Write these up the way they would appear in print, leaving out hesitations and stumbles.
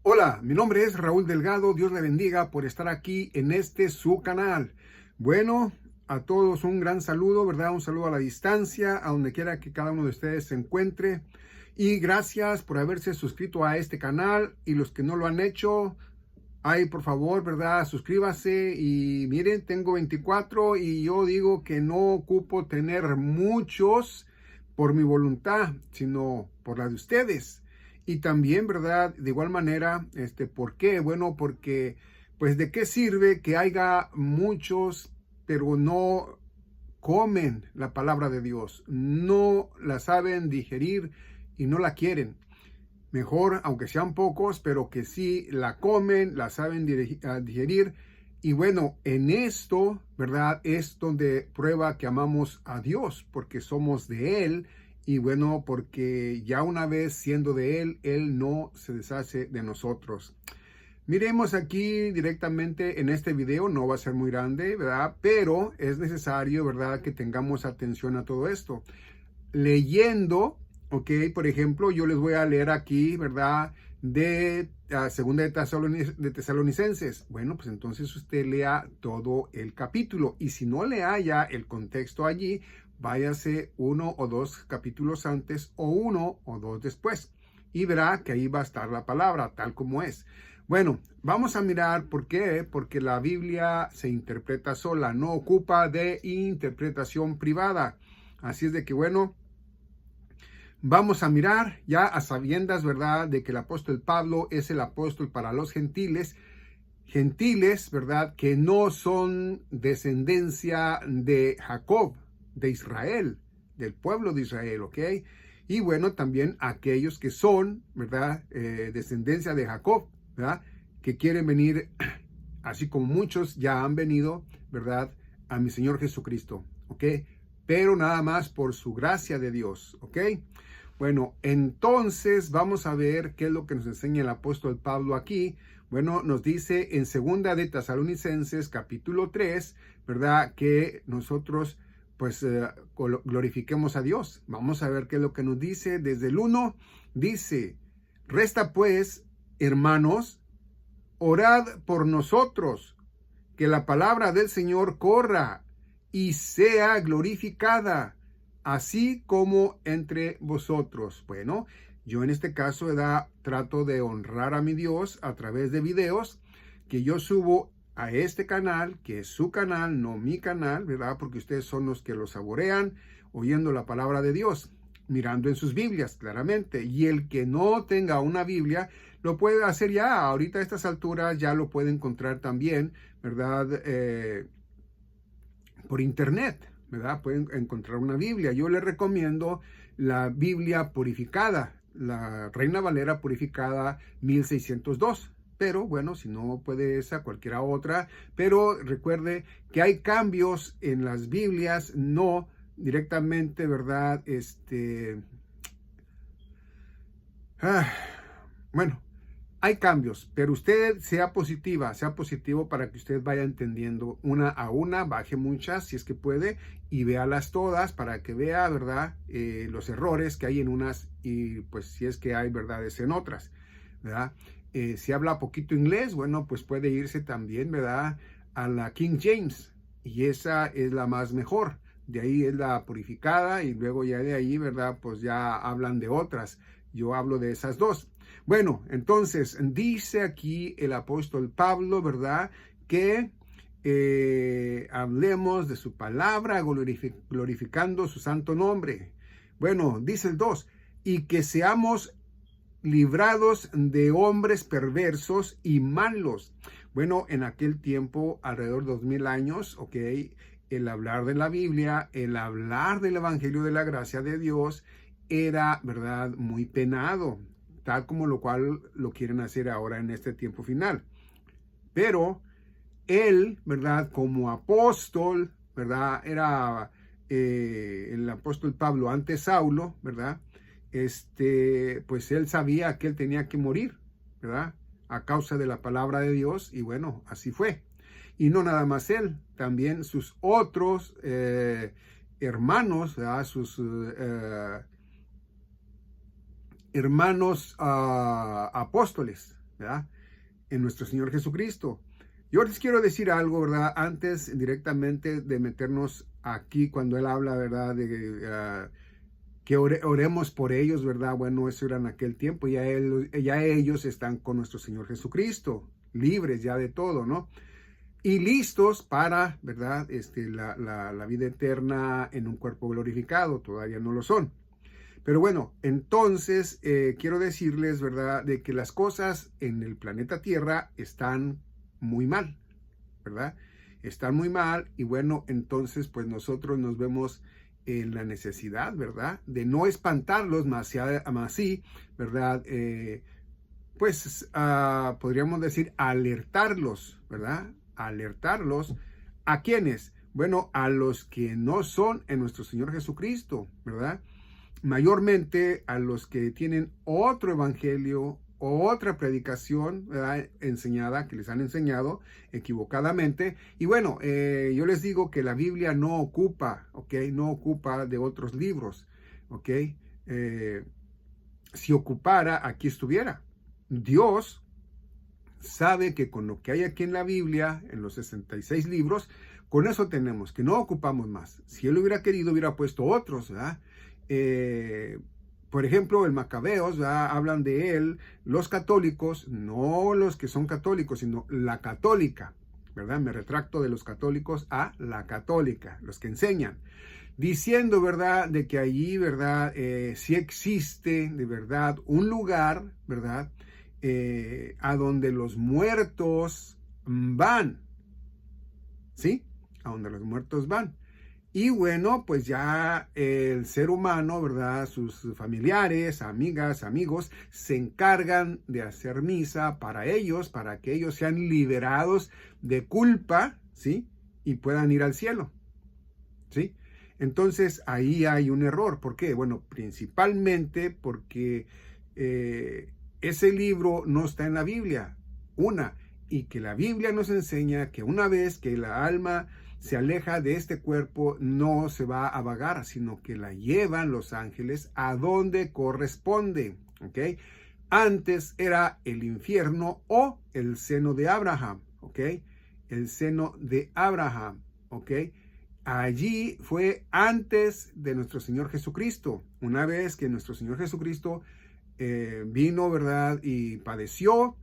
Hola, mi nombre es Raúl Delgado. Dios le bendiga por estar aquí en su canal. Bueno, a todos un gran saludo, ¿verdad? Un saludo a la distancia, a donde quiera que cada uno de ustedes se encuentre. Y gracias por haberse suscrito a este canal. Y los que no lo han hecho, ay, por favor, ¿verdad? Suscríbase. Y miren, tengo 24 y yo digo que no ocupo tener muchos por mi voluntad, sino por la de ustedes. Y también, ¿verdad? De igual manera, ¿por qué? Bueno, porque, pues, ¿de qué sirve que haya muchos, pero no comen la palabra de Dios? No la saben digerir y no la quieren. Mejor, aunque sean pocos, pero que sí la comen, la saben digerir. Y bueno, en esto, ¿verdad? Es donde prueba que amamos a Dios, porque somos de Él. Y bueno, porque ya una vez siendo de Él, Él no se deshace de nosotros. Miremos aquí directamente en este video, no va a ser muy grande, ¿verdad? Pero es necesario, ¿verdad? Que tengamos atención a todo esto. Leyendo, ok, por ejemplo, yo les voy a leer aquí, ¿verdad? De segunda de Tesalonicenses. Bueno, pues entonces usted lea todo el capítulo. Y si no le haya el contexto allí, váyase uno o dos capítulos antes o uno o dos después. Y verá que ahí va a estar la palabra, tal como es. Bueno, vamos a mirar por qué. Porque la Biblia se interpreta sola, no ocupa de interpretación privada. Así es de que, bueno, vamos a mirar ya a sabiendas, ¿verdad?, de que el apóstol Pablo es el apóstol para los gentiles, ¿verdad?, que no son descendencia de Jacob, de Israel, del pueblo de Israel, ¿ok? Y bueno, también aquellos que son, ¿verdad?, descendencia de Jacob, ¿verdad?, que quieren venir, así como muchos ya han venido, ¿verdad?, a mi Señor Jesucristo, ¿ok? Pero nada más por su gracia de Dios, ¿ok? Bueno, entonces vamos a ver qué es lo que nos enseña el apóstol Pablo aquí. Bueno, nos dice en segunda de Tesalonicenses capítulo 3, ¿verdad? Que nosotros pues glorifiquemos a Dios. Vamos a ver qué es lo que nos dice. Desde el 1 dice, resta pues, hermanos, orad por nosotros, que la palabra del Señor corra y sea glorificada, así como entre vosotros. Bueno, yo en este caso trato de honrar a mi Dios a través de videos que yo subo a este canal, que es su canal, no mi canal, ¿verdad? Porque ustedes son los que lo saborean oyendo la palabra de Dios, mirando en sus Biblias, claramente. Y el que no tenga una Biblia, lo puede hacer ya. Ahorita a estas alturas ya lo puede encontrar también, ¿verdad? Por internet, ¿verdad? Pueden encontrar una Biblia. Yo les recomiendo la Biblia purificada, la Reina Valera purificada 1602. Pero bueno, si no puede esa, cualquiera otra. Pero recuerde que hay cambios en las Biblias, no directamente, ¿verdad? Bueno, hay cambios, pero usted sea positivo para que usted vaya entendiendo una a una, baje muchas si es que puede y véalas todas para que vea, ¿verdad? Los errores que hay en unas y pues si es que hay verdades en otras, ¿verdad? Si habla poquito inglés, bueno, pues puede irse también, ¿verdad?, a la King James y esa es la más mejor. De ahí es la purificada y luego ya de ahí, ¿verdad?, pues ya hablan de otras. Yo hablo de esas dos. Bueno, entonces dice aquí el apóstol Pablo, ¿verdad?, que hablemos de su palabra glorificando su santo nombre. Bueno, dice el 2, y que seamos librados de hombres perversos y malos. Bueno, en aquel tiempo, alrededor de 2000 años, ok, el hablar de la Biblia, el hablar del Evangelio de la gracia de Dios era, ¿verdad?, muy penado, tal como lo cual lo quieren hacer ahora en este tiempo final. Pero él, ¿verdad?, como apóstol, ¿verdad?, era el apóstol Pablo ante Saulo, ¿verdad?, pues él sabía que él tenía que morir, ¿verdad?, a causa de la palabra de Dios, y bueno, así fue. Y no nada más él, también sus otros hermanos, ¿verdad?, sus hermanos apóstoles, ¿verdad? En nuestro Señor Jesucristo. Yo les quiero decir algo, ¿verdad? Antes directamente de meternos aquí cuando Él habla, ¿verdad? De que oremos por ellos, ¿verdad? Bueno, eso era en aquel tiempo. Ya ellos están con nuestro Señor Jesucristo, libres ya de todo, ¿no? Y listos para, ¿verdad? La vida eterna en un cuerpo glorificado. Todavía no lo son. Pero bueno, entonces quiero decirles, ¿verdad? De que las cosas en el planeta Tierra están muy mal, ¿verdad? Están muy mal y bueno, entonces pues nosotros nos vemos en la necesidad, ¿verdad? De no espantarlos, más sí, ¿verdad? Podríamos decir alertarlos, ¿verdad? Alertarlos. ¿A quiénes? Bueno, a los que no son en nuestro Señor Jesucristo, ¿verdad? Mayormente a los que tienen otro evangelio o otra predicación, ¿verdad? Enseñada, que les han enseñado equivocadamente. Y bueno, yo les digo que la Biblia no ocupa, ¿ok? No ocupa de otros libros, ¿ok? Si ocupara, aquí estuviera. Dios sabe que con lo que hay aquí en la Biblia, en los 66 libros, con eso tenemos, que no ocupamos más. Si Él hubiera querido, hubiera puesto otros, ¿verdad? Por ejemplo, el Macabeos, ¿verdad? Hablan de él, los católicos, no los que son católicos, sino la católica, ¿verdad? Me retracto de los católicos a la católica, los que enseñan, diciendo, ¿verdad? De que allí, ¿verdad? Sí existe, de verdad, un lugar, ¿verdad? A donde los muertos van, ¿sí? A donde los muertos van. Y bueno, pues ya el ser humano, ¿verdad? Sus familiares, amigas, amigos, se encargan de hacer misa para ellos, para que ellos sean liberados de culpa, ¿sí? Y puedan ir al cielo, ¿sí? Entonces ahí hay un error. ¿Por qué? Bueno, principalmente porque ese libro no está en la Biblia. Y que la Biblia nos enseña que una vez que la alma se aleja de este cuerpo, no se va a vagar, sino que la llevan los ángeles a donde corresponde, ¿ok? Antes era el infierno o el seno de Abraham, ¿ok? El seno de Abraham, ¿ok? Allí fue antes de nuestro Señor Jesucristo. Una vez que nuestro Señor Jesucristo vino, ¿verdad? Y padeció.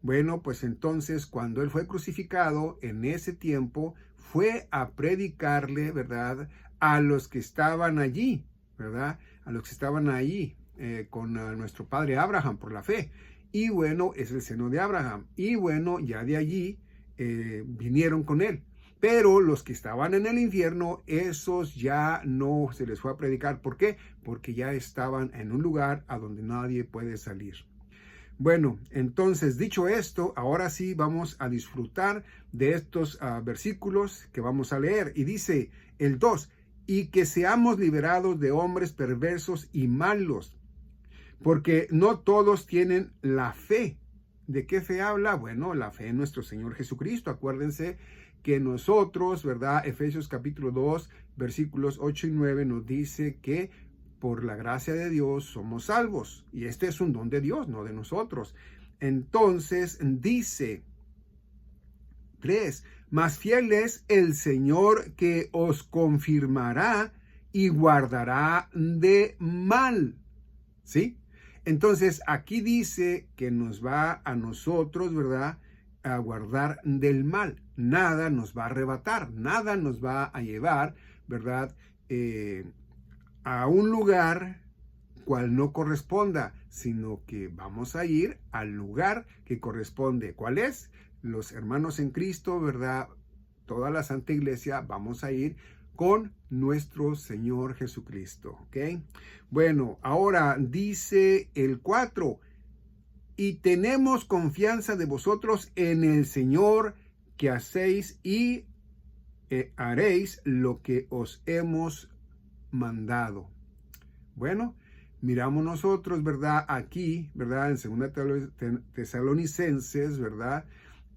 Bueno, pues entonces cuando Él fue crucificado, en ese tiempo, fue a predicarle, ¿verdad? A los que estaban allí, ¿verdad? A los que estaban allí con nuestro padre Abraham por la fe. Y bueno, es el seno de Abraham. Y bueno, ya de allí vinieron con Él. Pero los que estaban en el infierno, esos ya no se les fue a predicar. ¿Por qué? Porque ya estaban en un lugar a donde nadie puede salir. Bueno, entonces dicho esto, ahora sí vamos a disfrutar de estos versículos que vamos a leer. Y dice el 2, y que seamos liberados de hombres perversos y malos, porque no todos tienen la fe. ¿De qué fe habla? Bueno, la fe en nuestro Señor Jesucristo. Acuérdense que nosotros, ¿verdad? Efesios capítulo 2, versículos 8 y 9 nos dice que por la gracia de Dios somos salvos. Y este es un don de Dios, no de nosotros. Entonces dice 3, más fiel es el Señor que os confirmará y guardará de mal. ¿Sí? Entonces aquí dice que nos va a nosotros, ¿verdad? A guardar del mal. Nada nos va a arrebatar, nada nos va a llevar, ¿verdad? A un lugar cual no corresponda, sino que vamos a ir al lugar que corresponde. ¿Cuál es? Los hermanos en Cristo, ¿verdad? Toda la Santa Iglesia vamos a ir con nuestro Señor Jesucristo, ¿ok? Bueno, ahora dice el 4, y tenemos confianza de vosotros en el Señor, que hacéis y haréis lo que os hemos mandado. Bueno, miramos nosotros, ¿verdad? Aquí, ¿verdad? En 2 Tesalonicenses, ¿verdad?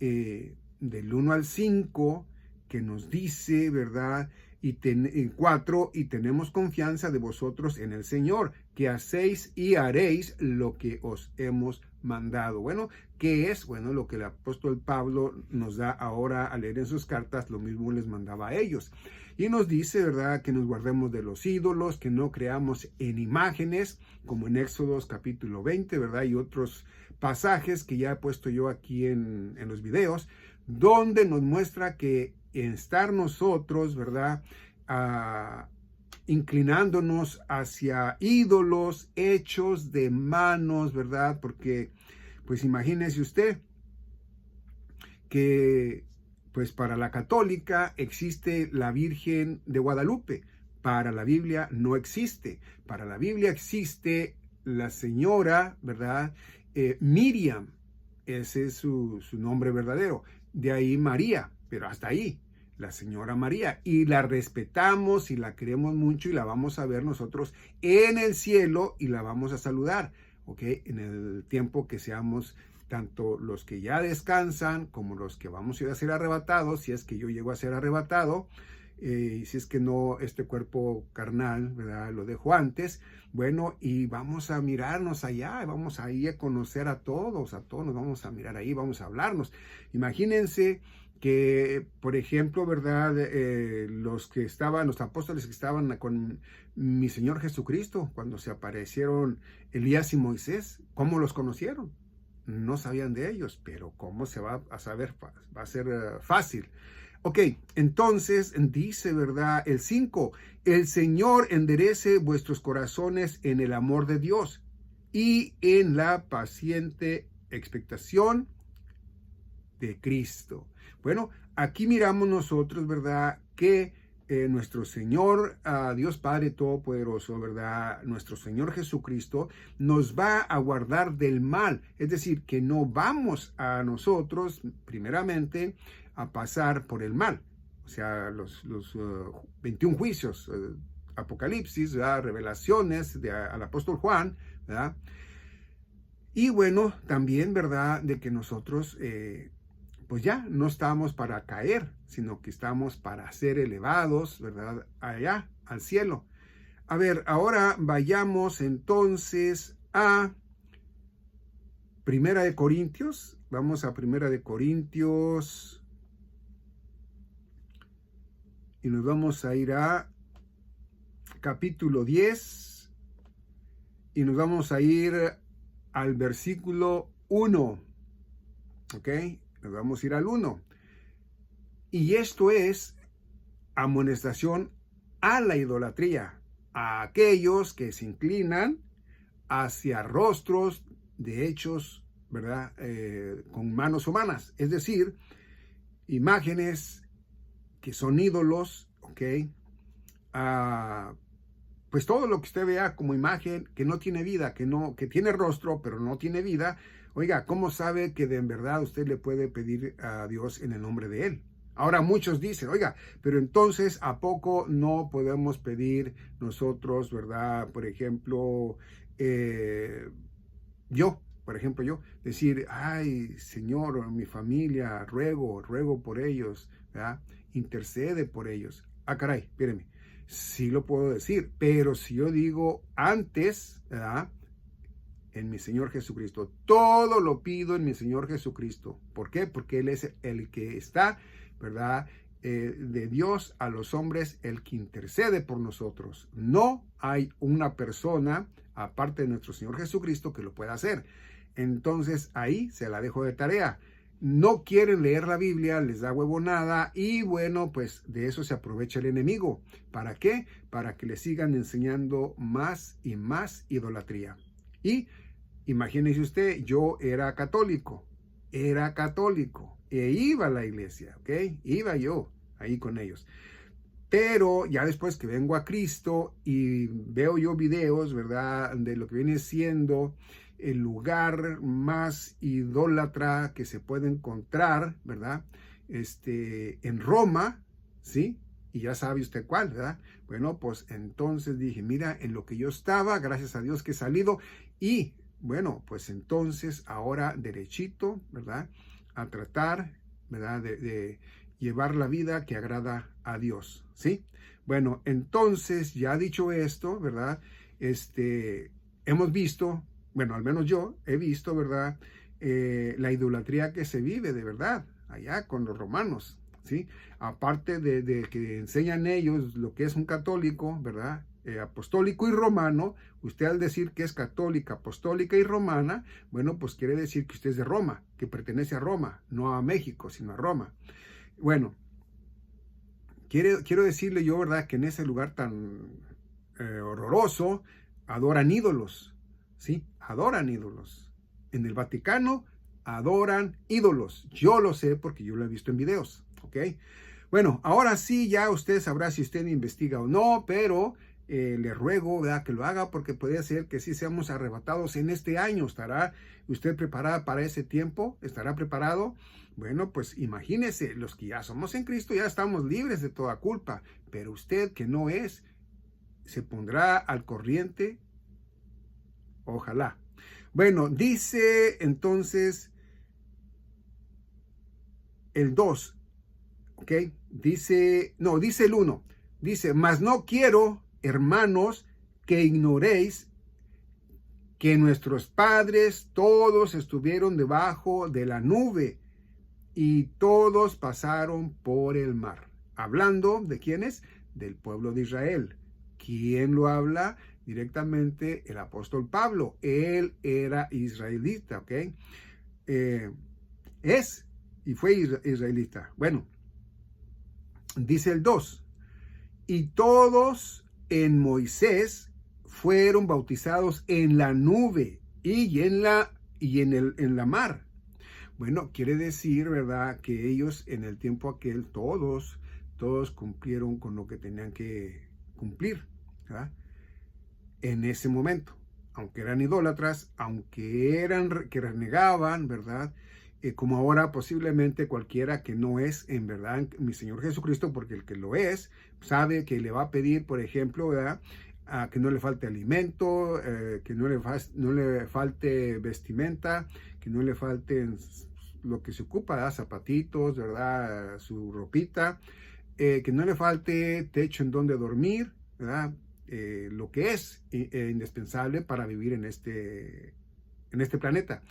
Del 1 al 5, que nos dice, ¿verdad? En 4, y tenemos confianza de vosotros en el Señor, que hacéis y haréis lo que os hemos mandado. Bueno, ¿qué es? Bueno, lo que el apóstol Pablo nos da ahora a leer en sus cartas, lo mismo les mandaba a ellos. Y nos dice, ¿verdad?, que nos guardemos de los ídolos, que no creamos en imágenes, como en Éxodos capítulo 20, ¿verdad? Y otros pasajes que ya he puesto yo aquí en los videos, donde nos muestra que estar nosotros, ¿verdad?, inclinándonos hacia ídolos hechos de manos, ¿verdad? Porque, pues imagínese usted que, pues para la católica existe la Virgen de Guadalupe, para la Biblia no existe. Para la Biblia existe la señora, ¿verdad? Miriam, ese es su nombre verdadero. De ahí María, pero hasta ahí, la señora María. Y la respetamos y la queremos mucho y la vamos a ver nosotros en el cielo y la vamos a saludar, ¿ok? En el tiempo que seamos tanto los que ya descansan como los que vamos a ir a ser arrebatados, si es que yo llego a ser arrebatado. Y si es que no, este cuerpo carnal, ¿verdad?, lo dejo antes. Bueno, y vamos a mirarnos allá, vamos a ir a conocer a todos nos vamos a mirar ahí, vamos a hablarnos. Imagínense que, por ejemplo, ¿verdad?, los apóstoles que estaban con mi Señor Jesucristo, cuando se aparecieron Elías y Moisés, ¿cómo los conocieron? No sabían de ellos, pero ¿cómo se va a saber? Va a ser fácil. Ok, entonces dice, ¿verdad?, el 5, el Señor enderece vuestros corazones en el amor de Dios y en la paciente expectación de Cristo. Bueno, aquí miramos nosotros, ¿verdad?, que nuestro Señor, Dios Padre Todopoderoso, ¿verdad?, nuestro Señor Jesucristo nos va a guardar del mal. Es decir, que no vamos a nosotros, primeramente, a pasar por el mal. O sea, los 21 juicios, Apocalipsis, ¿verdad?, revelaciones al apóstol Juan, ¿verdad? Y bueno, también, ¿verdad?, de que nosotros pues ya no estamos para caer, sino que estamos para ser elevados, ¿verdad?, allá, al cielo. A ver, ahora vayamos entonces a Primera de Corintios. Vamos a Primera de Corintios y nos vamos a ir a capítulo 10 y nos vamos a ir al versículo 1. ¿Ok? Nos vamos a ir al 1. Y esto es amonestación a la idolatría, a aquellos que se inclinan hacia rostros de hechos, ¿verdad?, con manos humanas, es decir, imágenes que son ídolos, ¿ok? Pues todo lo que usted vea como imagen que no tiene vida, que tiene rostro, pero no tiene vida. Oiga, ¿cómo sabe que de en verdad usted le puede pedir a Dios en el nombre de Él? Ahora muchos dicen, oiga, pero entonces, ¿a poco no podemos pedir nosotros, verdad? Por ejemplo, yo, decir, ay, Señor, mi familia, ruego por ellos, ¿verdad? Intercede por ellos. Ah, caray, espéreme. Sí lo puedo decir, pero si yo digo antes, ¿verdad?, en mi Señor Jesucristo, todo lo pido en mi Señor Jesucristo. ¿Por qué? Porque Él es el que está, ¿verdad?, de Dios a los hombres, el que intercede por nosotros. No hay una persona, aparte de nuestro Señor Jesucristo, que lo pueda hacer. Entonces, ahí se la dejo de tarea. No quieren leer la Biblia, les da huevonada y bueno, pues de eso se aprovecha el enemigo. ¿Para qué? Para que le sigan enseñando más y más idolatría. Y imagínese usted, yo era católico e iba a la iglesia, ¿ok? Iba yo ahí con ellos. Pero ya después que vengo a Cristo y veo yo videos, ¿verdad?, de lo que viene siendo el lugar más idólatra que se puede encontrar, ¿verdad?, en Roma, ¿sí? Y ya sabe usted cuál, ¿verdad? Bueno, pues entonces dije, mira, en lo que yo estaba, gracias a Dios que he salido, y bueno, pues entonces ahora derechito, ¿verdad?, a tratar, ¿verdad?, de llevar la vida que agrada a Dios, ¿sí? Bueno, entonces, ya dicho esto, ¿verdad?, hemos visto, bueno, al menos yo he visto, ¿verdad? La idolatría que se vive de verdad allá con los romanos, ¿sí? Aparte de que enseñan ellos lo que es un católico, ¿verdad? Apostólico y romano, usted al decir que es católica, apostólica y romana, bueno, pues quiere decir que usted es de Roma, que pertenece a Roma, no a México, sino a Roma. Bueno, quiero decirle yo, ¿verdad? Que en ese lugar tan horroroso, adoran ídolos, ¿sí? Adoran ídolos. En el Vaticano adoran ídolos. Yo lo sé porque yo lo he visto en videos, ¿ok? Bueno, ahora sí, ya usted sabrá si usted investiga o no, pero le ruego, ¿verdad?, que lo haga porque puede ser que sí seamos arrebatados en este año. ¿Estará usted preparada para ese tiempo? ¿Estará preparado? Bueno, pues imagínese, los que ya somos en Cristo ya estamos libres de toda culpa, pero usted que no es, ¿se pondrá al corriente? Ojalá. Bueno, dice entonces el 2, ¿ok? Dice el 1. Dice, mas no quiero, hermanos, que ignoréis que nuestros padres todos estuvieron debajo de la nube y todos pasaron por el mar. Hablando de quiénes, del pueblo de Israel. ¿Quién lo habla? Directamente el apóstol Pablo. Él era israelita, ¿ok? Es y fue israelita. Bueno, dice el 2. Y todos en Moisés fueron bautizados en la nube y en la mar. Bueno, quiere decir, ¿verdad?, que ellos en el tiempo aquel todos cumplieron con lo que tenían que cumplir, ¿verdad?, en ese momento. Aunque eran idólatras, aunque eran que renegaban, ¿verdad?, como ahora posiblemente cualquiera que no es en verdad mi Señor Jesucristo, porque el que lo es, sabe que le va a pedir, por ejemplo, ¿verdad?, a que no le falte alimento, que no le falte vestimenta, que no le falten lo que se ocupa, ¿verdad?, zapatitos, ¿verdad?, su ropita, que no le falte techo en donde dormir, ¿verdad?, lo que es indispensable para vivir en este planeta.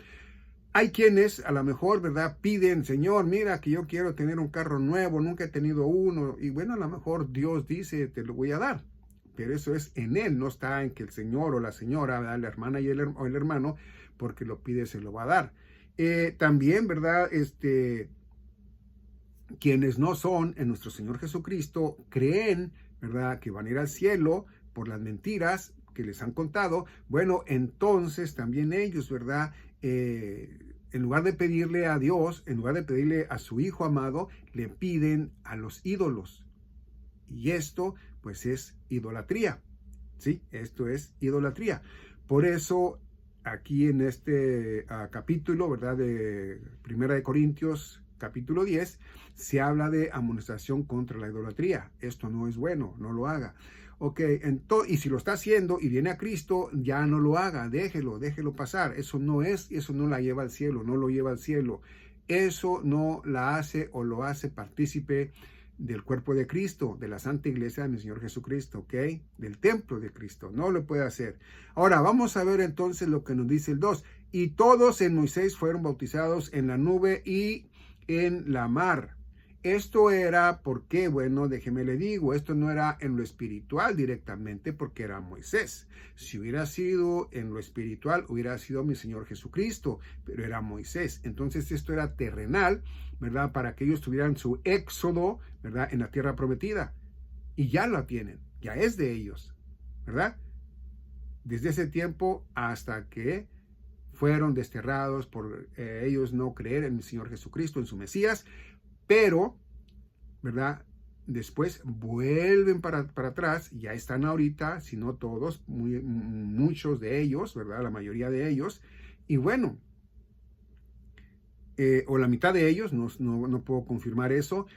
Hay quienes a lo mejor, ¿verdad?, piden, Señor, mira que yo quiero tener un carro nuevo, nunca he tenido uno, y bueno, a lo mejor Dios dice, te lo voy a dar, pero eso es en Él, no está en que el Señor o la señora, ¿verdad?, la hermana o el hermano, porque lo pide, se lo va a dar. También, ¿verdad?, quienes no son en nuestro Señor Jesucristo, creen, ¿verdad?, que van a ir al cielo por las mentiras que les han contado. Bueno, entonces también ellos, ¿verdad?, en lugar de pedirle a Dios, en lugar de pedirle a su Hijo amado, le piden a los ídolos. Y esto, pues, es idolatría. ¿Sí? Esto es idolatría. Por eso, aquí en este capítulo, ¿verdad?, de 1 Corintios, capítulo 10, se habla de amonestación contra la idolatría. Esto no es bueno, no lo haga. Ok, y si lo está haciendo y viene a Cristo, ya no lo haga, déjelo pasar. Eso no la lleva al cielo, no lo lleva al cielo. Eso no la hace o lo hace partícipe del cuerpo de Cristo, de la Santa Iglesia de mi Señor Jesucristo, ¿ok? Del templo de Cristo, no lo puede hacer. Ahora, vamos a ver entonces lo que nos dice el 2. Y todos en Moisés fueron bautizados en la nube y en la mar. Esto era, ¿por qué? Bueno, déjeme le digo, esto no era en lo espiritual directamente porque era Moisés. Si hubiera sido en lo espiritual, hubiera sido mi Señor Jesucristo, pero era Moisés. Entonces esto era terrenal, ¿verdad?, para que ellos tuvieran su éxodo, ¿verdad?, en la tierra prometida. Y ya la tienen, ya es de ellos, ¿verdad? Desde ese tiempo hasta que fueron desterrados por ellos no creer en mi Señor Jesucristo, en su Mesías, pero, ¿verdad?, después vuelven para atrás, ya están ahorita, si no todos, muchos de ellos, ¿verdad?, la mayoría de ellos, y bueno, o la mitad de ellos, no puedo confirmar eso,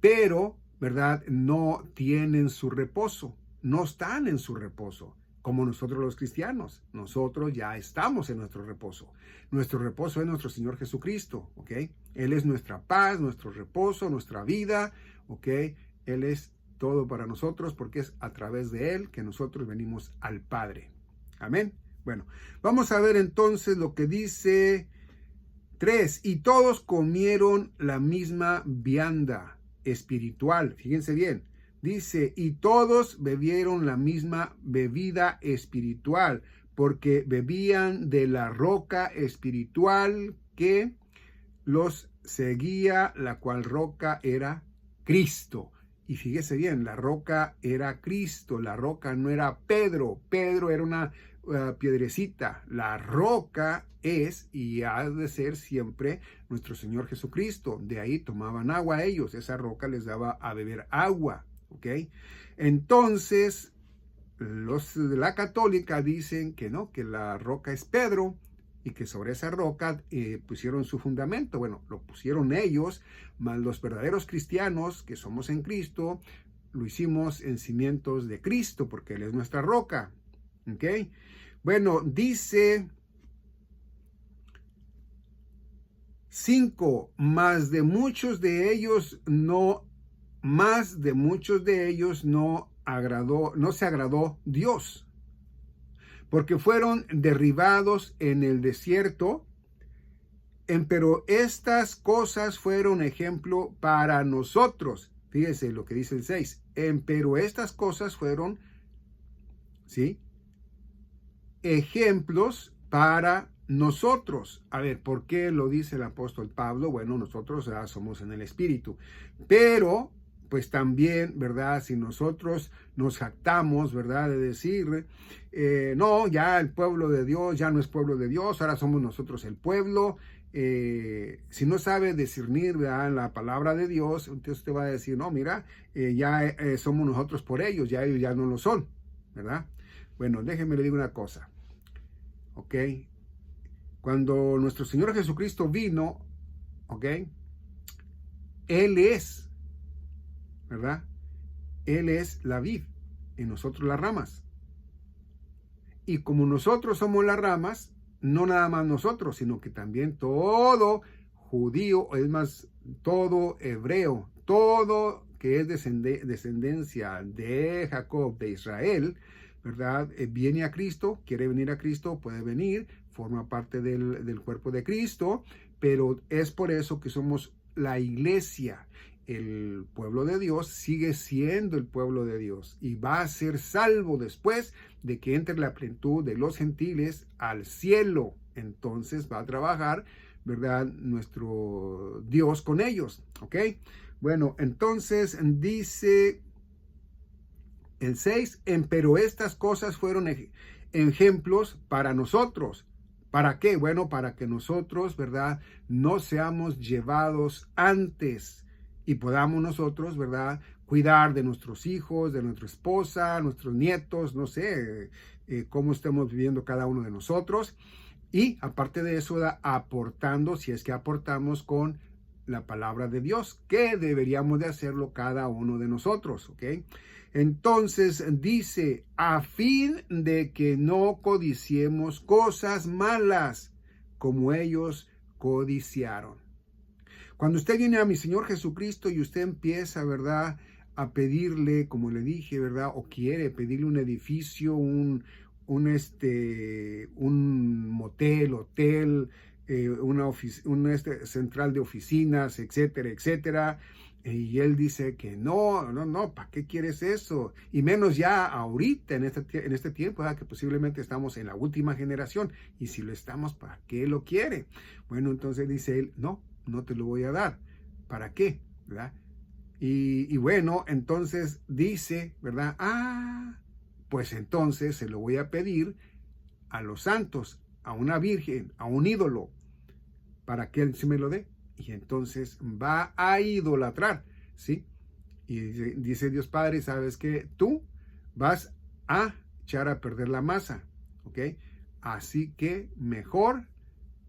pero, ¿verdad?, no tienen su reposo, no están en su reposo, como nosotros los cristianos. Nosotros ya estamos en nuestro reposo. Nuestro reposo es nuestro Señor Jesucristo, ¿ok? Él es nuestra paz, nuestro reposo, nuestra vida, ¿ok? Él es todo para nosotros porque es a través de Él que nosotros venimos al Padre. Amén. Bueno, vamos a ver entonces lo que dice 3. Y todos comieron la misma vianda espiritual. Fíjense bien. Dice, y todos bebieron la misma bebida espiritual, porque bebían de la roca espiritual que los seguía, la cual roca era Cristo. Y fíjese bien, la roca era Cristo, la roca no era Pedro. Pedro era una piedrecita. La roca es y ha de ser siempre nuestro Señor Jesucristo. De ahí tomaban agua ellos, esa roca les daba a beber agua, ¿ok? Entonces, los de la católica dicen que no, que la roca es Pedro y que sobre esa roca pusieron su fundamento. Bueno, lo pusieron ellos, mas los verdaderos cristianos que somos en Cristo, lo hicimos en cimientos de Cristo, porque Él es nuestra roca. ¿Ok? Bueno, dice 5, más de muchos de ellos no se agradó Dios, porque fueron derribados en el desierto. Pero estas cosas fueron ejemplo para nosotros. Fíjese lo que dice el 6. Pero estas cosas fueron, ¿sí?, ejemplos para nosotros. A ver, ¿por qué lo dice el apóstol Pablo? Bueno, nosotros ya somos en el Espíritu. Pero, pues también, ¿verdad? Si nosotros nos jactamos, ¿verdad? De decir, no, ya el pueblo de Dios ya no es pueblo de Dios, ahora somos nosotros el pueblo. Si no sabe discernir, ¿verdad?, la palabra de Dios, entonces usted va a decir, no, mira, ya somos nosotros por ellos, ya ellos ya no lo son, ¿verdad? Bueno, déjenme le digo una cosa, ¿ok? Cuando nuestro Señor Jesucristo vino, ¿ok?, Él es, ¿verdad? Él es la vid y nosotros las ramas. Y como nosotros somos las ramas, no nada más nosotros, sino que también todo judío, es más, todo hebreo, todo que es descendencia de Jacob, de Israel, ¿verdad? Viene a Cristo, quiere venir a Cristo, puede venir, forma parte del cuerpo de Cristo, pero es por eso que somos la iglesia. El pueblo de Dios sigue siendo el pueblo de Dios y va a ser salvo después de que entre la plenitud de los gentiles al cielo. Entonces va a trabajar, ¿verdad?, nuestro Dios con ellos, ¿ok? Bueno, entonces dice el 6, pero estas cosas fueron ejemplos para nosotros. ¿Para qué? Bueno, para que nosotros, ¿verdad?, no seamos llevados antes y podamos nosotros, ¿verdad?, cuidar de nuestros hijos, de nuestra esposa, nuestros nietos, no sé cómo estemos viviendo cada uno de nosotros. Y aparte de eso, ¿verdad?, aportando, si es que aportamos con la palabra de Dios, que deberíamos de hacerlo cada uno de nosotros, ¿ok? Entonces dice, a fin de que no codiciemos cosas malas como ellos codiciaron. Cuando usted viene a mi Señor Jesucristo y usted empieza, ¿verdad?, a pedirle, como le dije, ¿verdad?, o quiere pedirle un edificio, un motel, hotel, una central de oficinas, etcétera, etcétera. Y él dice que no, ¿para qué quieres eso? Y menos ya ahorita, en este tiempo, ¿verdad?, que posiblemente estamos en la última generación. Y si lo estamos, ¿para qué lo quiere? Bueno, entonces dice él, no te lo voy a dar. ¿Para qué? ¿Verdad? Y bueno, entonces dice, ¿verdad? Pues entonces se lo voy a pedir a los santos, a una virgen, a un ídolo, para que él se me lo dé. Y entonces va a idolatrar, ¿sí? Y dice Dios Padre, ¿sabes qué? Tú vas a echar a perder la masa, ¿ok? Así que mejor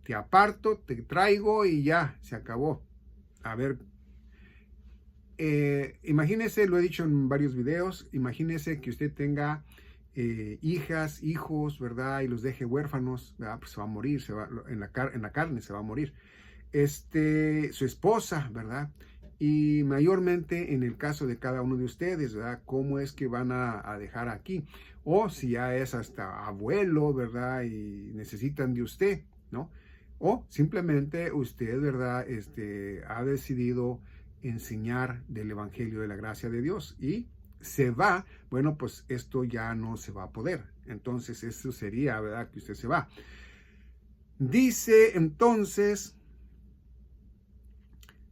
te aparto, te traigo y ya, se acabó. A ver, imagínese, lo he dicho en varios videos, imagínese que usted tenga hijas, hijos, ¿verdad?, y los deje huérfanos, ¿verdad? Pues se va a morir, en la carne se va a morir. Su esposa, ¿verdad?, Y mayormente en el caso de cada uno de ustedes, ¿verdad? ¿Cómo es que van a dejar aquí? O si ya es hasta abuelo, ¿verdad? Y necesitan de usted, ¿no? O simplemente usted, ¿verdad? Ha decidido enseñar del Evangelio de la gracia de Dios y se va, bueno, pues esto ya no se va a poder. Entonces eso sería, ¿verdad? Que usted se va. Dice entonces...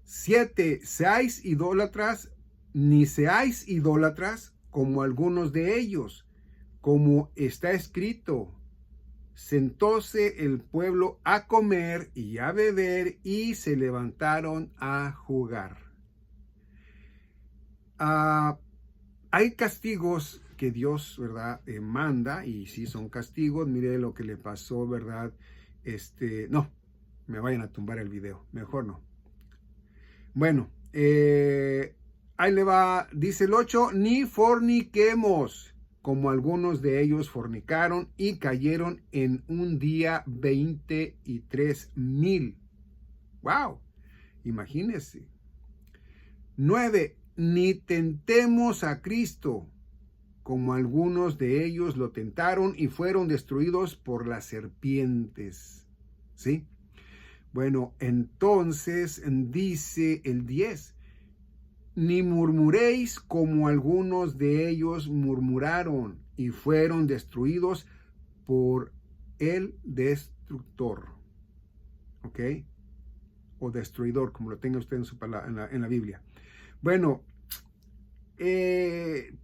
7. Seáis idólatras, ni seáis idólatras como algunos de ellos, como está escrito. Sentóse el pueblo a comer y a beber y se levantaron a jugar. Hay castigos que Dios, ¿verdad? Manda, y sí son castigos. Mire lo que le pasó, ¿verdad? No, me vayan a tumbar el video, mejor no. Bueno, ahí le va, dice el 8, ni forniquemos, como algunos de ellos fornicaron y cayeron en un día 23,000. ¡Wow! Imagínense. 9, ni tentemos a Cristo, como algunos de ellos lo tentaron y fueron destruidos por las serpientes. ¿Sí? Bueno, entonces dice el 10, ni murmuréis como algunos de ellos murmuraron y fueron destruidos por el destructor. ¿Ok? O destruidor, como lo tenga usted en, en la Biblia. Bueno,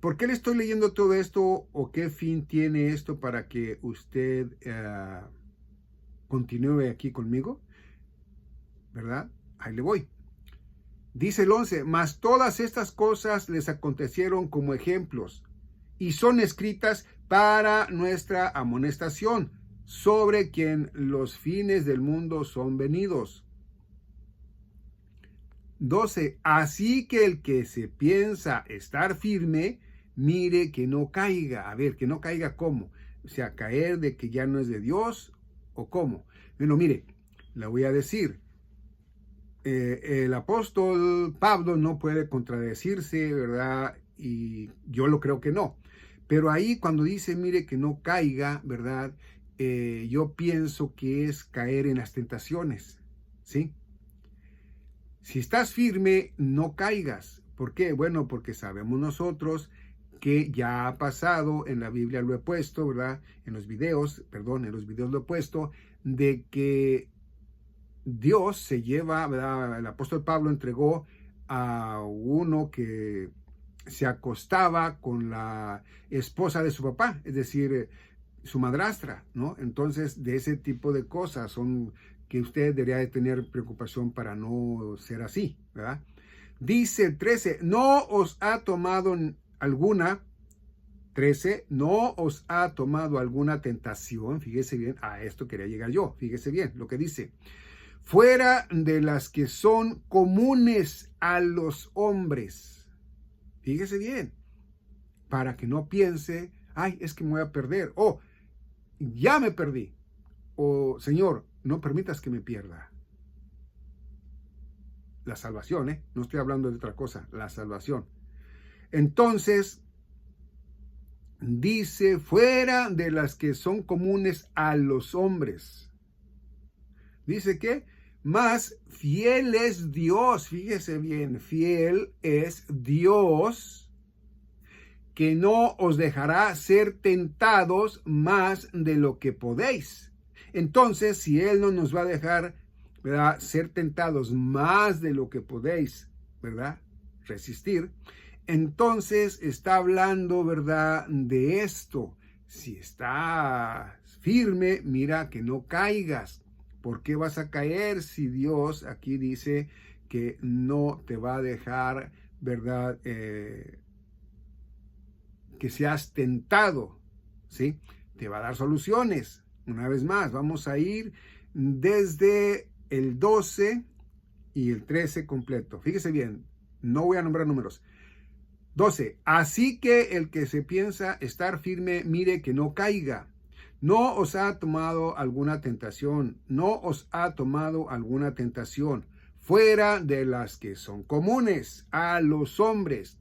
¿por qué le estoy leyendo todo esto o qué fin tiene esto para que usted continúe aquí conmigo? ¿Verdad? Ahí le voy. Dice el 11, mas todas estas cosas les acontecieron como ejemplos y son escritas para nuestra amonestación, sobre quien los fines del mundo son venidos. 12, así que el que se piensa estar firme, mire que no caiga. A ver, que no caiga ¿cómo? O sea, caer de que ya no es de Dios o ¿cómo? Bueno, mire, le voy a decir. El apóstol Pablo no puede contradecirse, ¿verdad? Y yo lo creo que no. Pero ahí cuando dice, mire que no caiga, ¿verdad? Yo pienso que es caer en las tentaciones, ¿sí? Si estás firme, no caigas. ¿Por qué? Bueno, porque sabemos nosotros que ya ha pasado, en la Biblia lo he puesto, ¿verdad? En los videos lo he puesto, de que Dios se lleva, ¿verdad? El apóstol Pablo entregó a uno que se acostaba con la esposa de su papá, es decir, su madrastra, ¿no? Entonces, de ese tipo de cosas son que usted debería de tener preocupación para no ser así, ¿verdad? Dice el 13, no os ha tomado alguna, 13, no os ha tomado alguna tentación, fíjese bien, a esto quería llegar yo, fíjese bien lo que dice, fuera de las que son comunes a los hombres. Fíjese bien, para que no piense, ay, es que me voy a perder, o ya me perdí, o Señor, no permitas que me pierda. La salvación, no estoy hablando de otra cosa, la salvación. Entonces, dice, fuera de las que son comunes a los hombres. Dice que, más fiel es Dios, fíjese bien, fiel es Dios, que no os dejará ser tentados más de lo que podéis. Entonces, si Él no nos va a dejar, ¿verdad?, ser tentados más de lo que podéis, ¿verdad?, resistir, entonces está hablando, ¿verdad?, de esto. Si estás firme, mira que no caigas. ¿Por qué vas a caer si Dios aquí dice que no te va a dejar, ¿verdad?, que seas tentado, ¿sí? Te va a dar soluciones. Una vez más, vamos a ir desde el 12 y el 13 completo. Fíjese bien, no voy a nombrar números. 12. Así que el que se piensa estar firme, mire que no caiga. No os ha tomado alguna tentación, no os ha tomado alguna tentación fuera de las que son comunes a los hombres.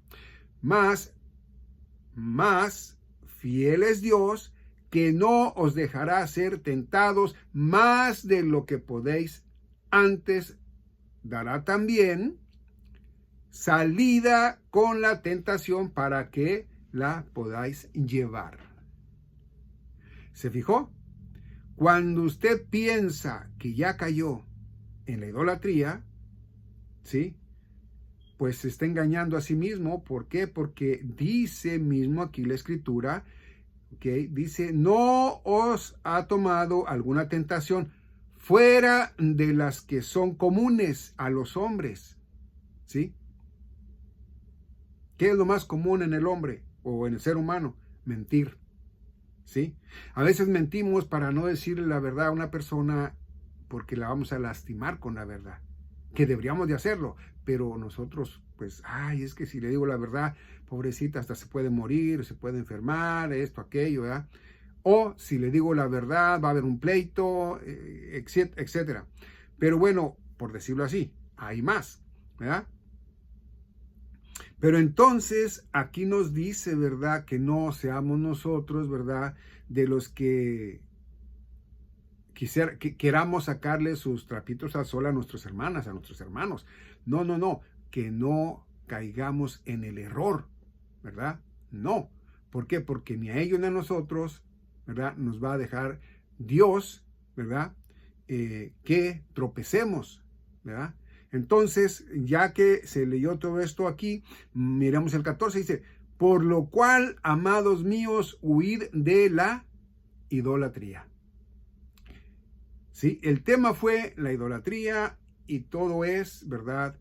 Más fiel es Dios, que no os dejará ser tentados más de lo que podéis. Antes dará también salida con la tentación para que la podáis llevar. ¿Se fijó? Cuando usted piensa que ya cayó en la idolatría, ¿sí?, pues se está engañando a sí mismo. ¿Por qué? Porque dice mismo aquí la Escritura, dice, no os ha tomado alguna tentación fuera de las que son comunes a los hombres, ¿sí? ¿Qué es lo más común en el hombre o en el ser humano? Mentir, ¿sí? A veces mentimos para no decirle la verdad a una persona porque la vamos a lastimar con la verdad, que deberíamos de hacerlo, pero nosotros, pues, es que si le digo la verdad, pobrecita, hasta se puede morir, se puede enfermar, esto, aquello, ¿verdad? O si le digo la verdad, va a haber un pleito, etcétera. Pero bueno, por decirlo así, hay más, ¿verdad? Pero entonces aquí nos dice, ¿verdad?, que no seamos nosotros, ¿verdad?, de los que queramos sacarle sus trapitos al sol a nuestras hermanas, a nuestros hermanos. No, que no caigamos en el error, ¿verdad? No. ¿Por qué? Porque ni a ellos ni a nosotros, ¿verdad?, nos va a dejar Dios, ¿verdad?, que tropecemos, ¿verdad? Entonces, ya que se leyó todo esto aquí, miramos el 14, dice, por lo cual, amados míos, huid de la idolatría. Sí, el tema fue la idolatría y todo es, ¿verdad?,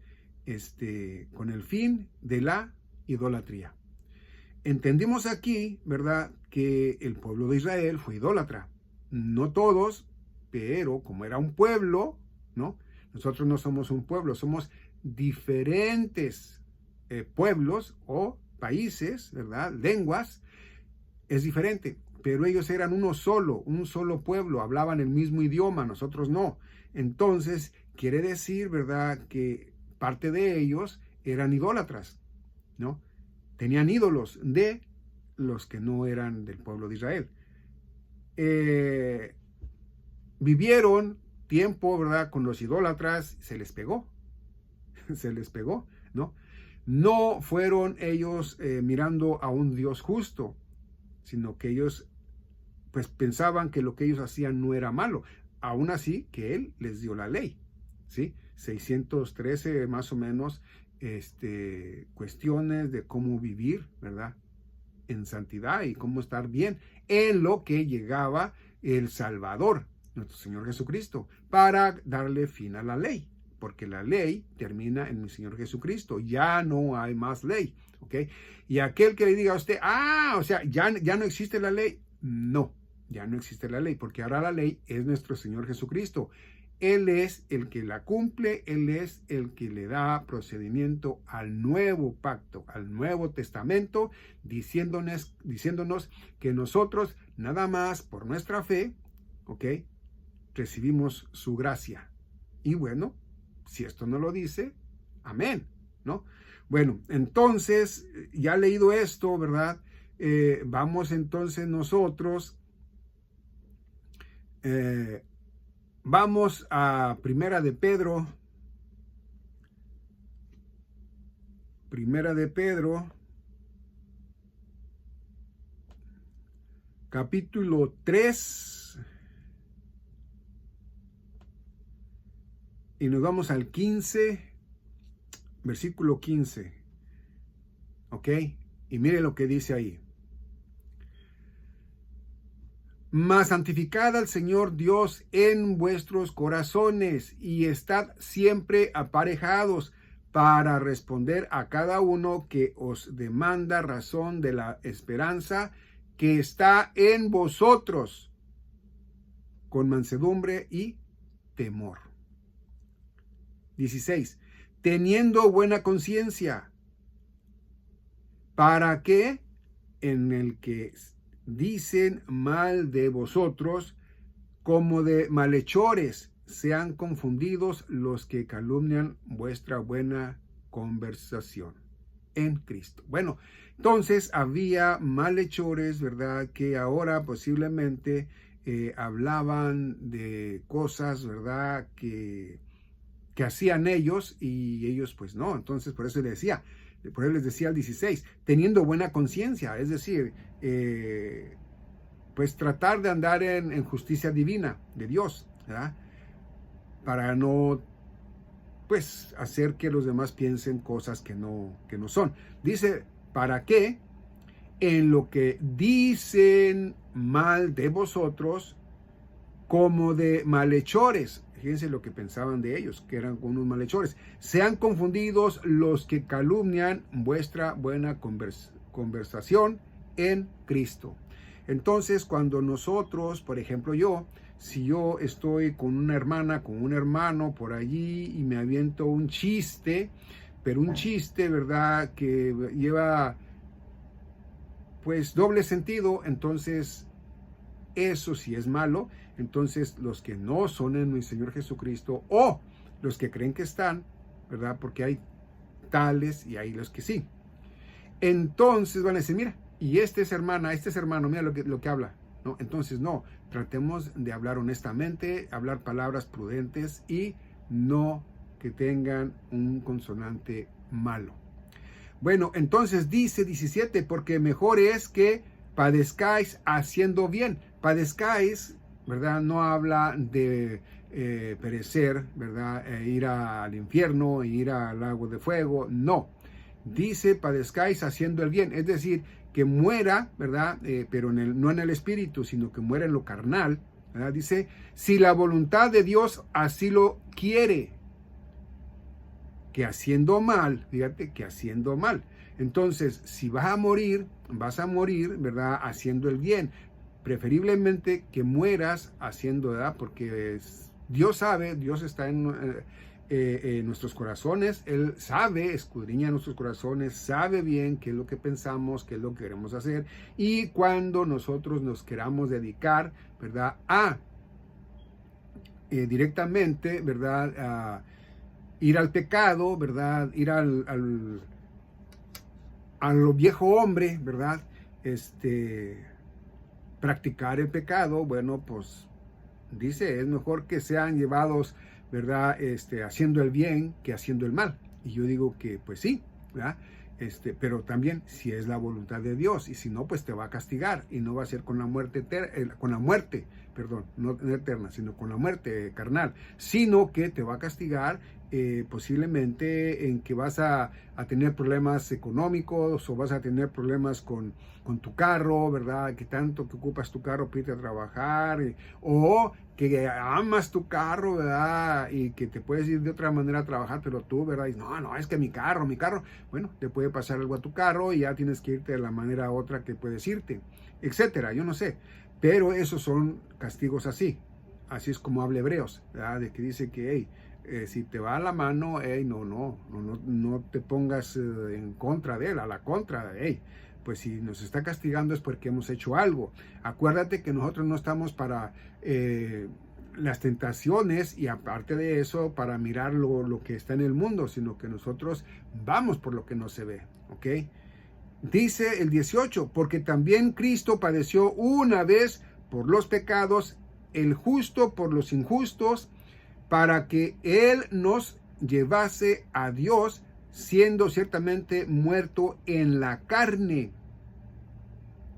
con el fin de la idolatría. Entendimos aquí, ¿verdad?, que el pueblo de Israel fue idólatra. No todos, pero como era un pueblo, ¿no? Nosotros no somos un pueblo, somos diferentes pueblos o países, ¿verdad?, lenguas, es diferente. Pero ellos eran un solo pueblo, hablaban el mismo idioma, nosotros no. Entonces, quiere decir, ¿verdad?, que parte de ellos eran idólatras, ¿no? Tenían ídolos de los que no eran del pueblo de Israel. Vivieron tiempo, ¿verdad?, con los idólatras, se les pegó, ¿no? No fueron ellos mirando a un Dios justo, sino que ellos pues pensaban que lo que ellos hacían no era malo, aún así que Él les dio la ley, ¿sí? 613 más o menos cuestiones de cómo vivir, ¿verdad?, en santidad y cómo estar bien, en lo que llegaba el Salvador, nuestro Señor Jesucristo, para darle fin a la ley, porque la ley termina en mi Señor Jesucristo, ya no hay más ley, ¿ok? Y aquel que le diga a usted, o sea, ya no existe la ley, no, ya no existe la ley, porque ahora la ley es nuestro Señor Jesucristo. Él es el que la cumple, Él es el que le da procedimiento al nuevo pacto, al Nuevo Testamento, diciéndonos que nosotros nada más por nuestra fe, ¿ok?, recibimos su gracia. Y bueno, si esto no lo dice, amén, ¿no? Bueno, entonces, ya leído esto, ¿verdad? Vamos entonces nosotros, vamos a Primera de Pedro, capítulo 3, y nos vamos al 15, versículo 15, ¿ok? Y mire lo que dice ahí. Mas santificad al Señor Dios en vuestros corazones y estad siempre aparejados para responder a cada uno que os demanda razón de la esperanza que está en vosotros, con mansedumbre y temor. 16. Teniendo buena conciencia, para que en el que dicen mal de vosotros, como de malhechores, sean confundidos los que calumnian vuestra buena conversación en Cristo. Bueno, entonces había malhechores, ¿verdad? Que ahora posiblemente hablaban de cosas, ¿verdad? Que hacían ellos y ellos pues no. Entonces por eso les decía al 16, teniendo buena conciencia, es decir, pues tratar de andar en justicia divina de Dios, ¿verdad? Para no pues hacer que los demás piensen cosas que no son. Dice, ¿para qué? En lo que dicen mal de vosotros como de malhechores. Fíjense lo que pensaban de ellos, que eran unos malhechores. Sean confundidos los que calumnian vuestra buena conversación en Cristo. Entonces, cuando nosotros, por ejemplo si yo estoy con una hermana, con un hermano por allí y me aviento un chiste, pero un chiste, ¿verdad?, que lleva pues doble sentido, entonces eso sí es malo. Entonces los que no son en mi Señor Jesucristo, o los que creen que están, ¿verdad?, porque hay tales y hay los que sí, entonces van a decir, mira, y este es hermano, mira lo que habla, ¿no? Entonces no, tratemos de hablar honestamente, hablar palabras prudentes y no que tengan un consonante malo. Bueno, entonces dice 17, porque mejor es que padezcáis haciendo bien. Padezcáis, ¿verdad? No habla de perecer, ¿verdad? Ir al infierno, ir al lago de fuego, no. Dice, padezcáis haciendo el bien, es decir, que muera, ¿verdad? Pero no en el espíritu, sino que muera en lo carnal, ¿verdad? Dice, si la voluntad de Dios así lo quiere, que haciendo mal, fíjate, que haciendo mal. Entonces, si vas a morir, ¿verdad?, haciendo el bien. Preferiblemente que mueras haciendo, ¿verdad?, porque Dios sabe, Dios está en nuestros corazones, Él sabe, escudriña nuestros corazones, sabe bien qué es lo que pensamos, qué es lo que queremos hacer, y cuando nosotros nos queramos dedicar, ¿verdad?, directamente, ¿verdad?, a ir al pecado, ¿verdad?, ir al viejo hombre, ¿verdad?, practicar el pecado, bueno, pues dice, es mejor que sean llevados, ¿verdad?, haciendo el bien que haciendo el mal. Y yo digo que pues sí, ¿verdad?, pero también si es la voluntad de Dios, y si no, pues te va a castigar, y no va a ser con la muerte no eterna, sino con la muerte carnal, sino que te va a castigar posiblemente en que vas a tener problemas económicos, o vas a tener problemas con tu carro, ¿verdad?, que tanto que ocupas tu carro para irte a trabajar, o que amas tu carro, ¿verdad?, y que te puedes ir de otra manera a trabajar, pero tú, ¿verdad?, y no, es que mi carro, bueno, te puede pasar algo a tu carro y ya tienes que irte de la manera otra que puedes irte, etcétera, yo no sé, pero esos son castigos así es como habla Hebreos, ¿verdad?, de que dice que, hey, si te va a la mano, hey, no te pongas en contra de él, a la contra, hey, pues si nos está castigando es porque hemos hecho algo. Acuérdate que nosotros no estamos para las tentaciones, y aparte de eso, para mirar lo que está en el mundo, sino que nosotros vamos por lo que no se ve, ¿ok? Dice el 18, porque también Cristo padeció una vez por los pecados, el justo por los injustos, para que Él nos llevase a Dios, siendo ciertamente muerto en la carne.